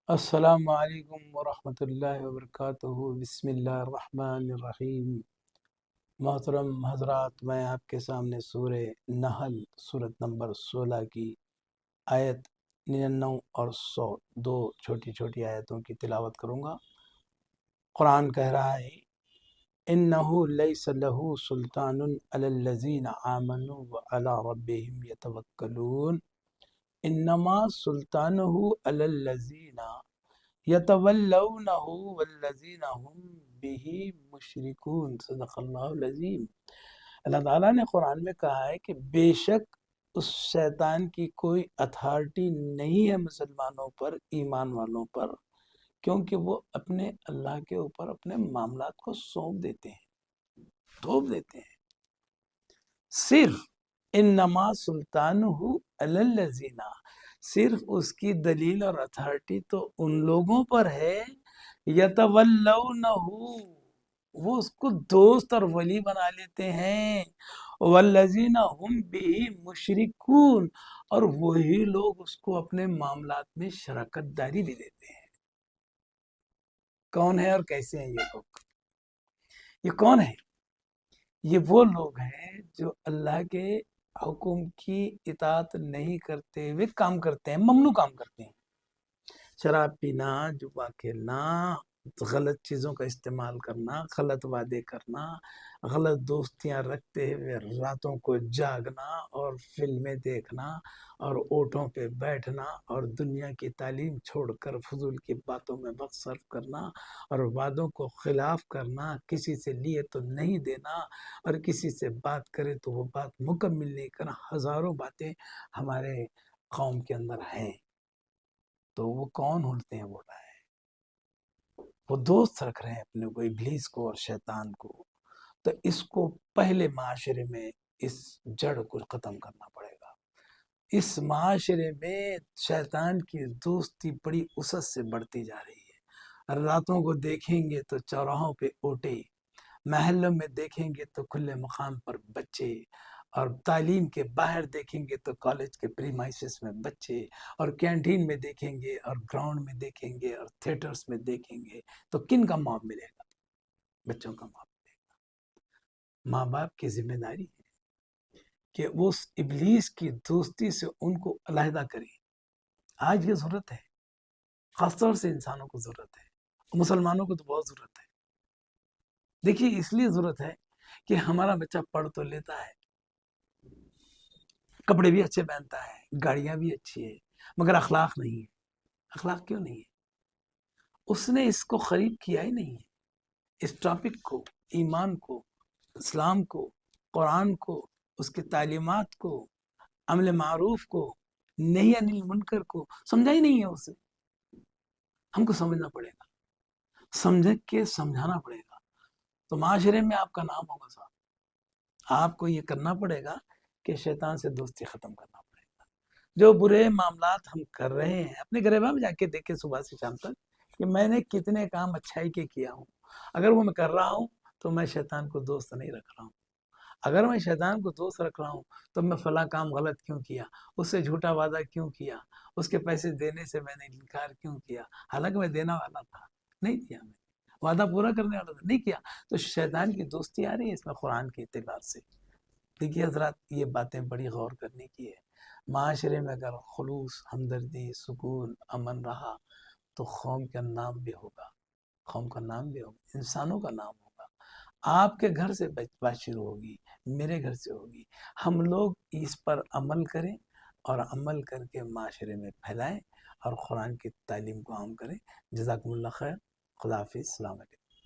السلام علیکم ورحمۃ اللہ وبرکاتہ۔ بسم اللہ الرحمن الرحیم۔ محترم حضرات، میں آپ کے سامنے سورہ نحل صورت نمبر 16 کی آیت 99 اور 100 دو چھوٹی چھوٹی آیتوں کی تلاوت کروں گا۔ قرآن کہہ رہا ہے انہ لیس لہ سلطان علی الذین آمنوا وعلی ربہم یتوکلون انما سلطانہ علی الذین یتولونہ والذین ہم بہ مشرکون۔ صدق اللہ العظیم۔ اللہ تعالیٰ نے قرآن میں کہا ہے کہ بے شک اس شیطان کی کوئی اتھارٹی نہیں ہے مسلمانوں پر، ایمان والوں پر، کیونکہ وہ اپنے اللہ کے اوپر اپنے معاملات کو سونپ دیتے ہیں، تھوپ دیتے ہیں۔ صرف انما سلطانہ علی الذین، صرف اس کی دلیل اور اتھارٹی تو ان لوگوں پر ہے یتولونہ، وہ اس کو دوست اور ولی بنا لیتے ہیں، والذین ہم بہ مشرکون، اور وہی لوگ اس کو اپنے معاملات میں شراکت داری بھی دیتے ہیں۔ کون ہے اور کیسے ہیں یہ لوگ؟ یہ کون ہے؟ یہ وہ لوگ ہیں جو اللہ کے حکم کی اطاعت نہیں کرتے ہوئے کام کرتے ہیں، ممنوع کام کرتے ہیں۔ شراب پینا، جوا کھیلنا، غلط چیزوں کا استعمال کرنا، غلط وعدے کرنا، غلط دوستیاں رکھتے ہوئے راتوں کو جاگنا اور فلمیں دیکھنا اور اونٹوں پہ بیٹھنا اور دنیا کی تعلیم چھوڑ کر فضول کی باتوں میں وقت صرف کرنا اور وعدوں کو خلاف کرنا، کسی سے لیے تو نہیں دینا اور کسی سے بات کرے تو وہ بات مکمل نہیں کرنا، ہزاروں باتیں ہمارے قوم کے اندر ہیں۔ تو وہ کون ہوتے ہیں؟ وہ رہا ہے، وہ دوست رکھ رہے ہیں اپنے کو، ابلیس کو اور شیطان کو۔ تو اس کو پہلے معاشرے میں اس جڑ کو ختم کرنا پڑے گا۔ اس معاشرے میں شیطان کی دوستی بڑی وسعت سے بڑھتی جا رہی ہے۔ راتوں کو دیکھیں گے تو چوراہوں پہ اوٹے، محلوں میں دیکھیں گے تو کھلے مقام پر بچے، اور تعلیم کے باہر دیکھیں گے تو کالج کے پریمائسس میں بچے، اور کینٹین میں دیکھیں گے اور گراؤنڈ میں دیکھیں گے اور تھیٹرز میں دیکھیں گے تو کن کا معاف ملے گا؟ بچوں کا معاف ملے گا۔ ماں باپ کی ذمہ داری ہے کہ وہ اس ابلیس کی دوستی سے ان کو علیحدہ کریں۔ آج یہ ضرورت ہے، خاص طور سے انسانوں کو ضرورت ہے، مسلمانوں کو تو بہت ضرورت ہے۔ دیکھیے اس لیے ضرورت ہے کہ ہمارا بچہ پڑھ تو لیتا ہے، کپڑے بھی اچھے پہنتا ہے، گاڑیاں بھی اچھی ہے، مگر اخلاق نہیں ہے۔ اخلاق کیوں نہیں ہے؟ اس نے اس کو قریب کیا ہی نہیں ہے، اس ٹاپک کو، ایمان کو، اسلام کو، قرآن کو، اس کی تعلیمات کو، عمل معروف کو، نہی عن المنکر کو سمجھا ہی نہیں ہے اسے۔ ہم کو سمجھنا پڑے گا، سمجھ کے سمجھانا پڑے گا، تو معاشرے میں آپ کا نام ہوگا صاحب۔ آپ کو یہ کرنا پڑے گا کہ شیطان سے دوستی ختم کرنا پڑے گا۔ جو برے معاملات ہم کر رہے ہیں، اپنے گریباں میں جا کے دیکھیں صبح سے شام تک کہ میں نے کتنے کام اچھائی کے کیا ہوں۔ اگر وہ میں کر رہا ہوں تو میں شیطان کو دوست نہیں رکھ رہا ہوں۔ اگر میں شیطان کو دوست رکھ رہا ہوں تو میں فلاں کام غلط کیوں کیا، اس سے جھوٹا وعدہ کیوں کیا، اس کے پیسے دینے سے میں نے انکار کیوں کیا، حالانکہ میں دینا والا تھا، نہیں کیا، میں وعدہ پورا کرنے والا تھا، نہیں کیا۔ تو شیطان کی دوستی آ رہی ہے اس میں قرآن کے اعتبار سے۔ دیکھیے حضرات، یہ باتیں بڑی غور کرنے کی ہے۔ معاشرے میں اگر خلوص، ہمدردی، سکون، امن رہا تو قوم کا نام بھی ہوگا، قوم کا نام بھی ہوگا، انسانوں کا نام ہوگا۔ آپ کے گھر سے بات شروع ہوگی، میرے گھر سے ہوگی۔ ہم لوگ اس پر عمل کریں اور عمل کر کے معاشرے میں پھیلائیں اور قرآن کی تعلیم کو عام کریں۔ جزاکم اللہ خیر، خدا حافظ، السلام علیکم۔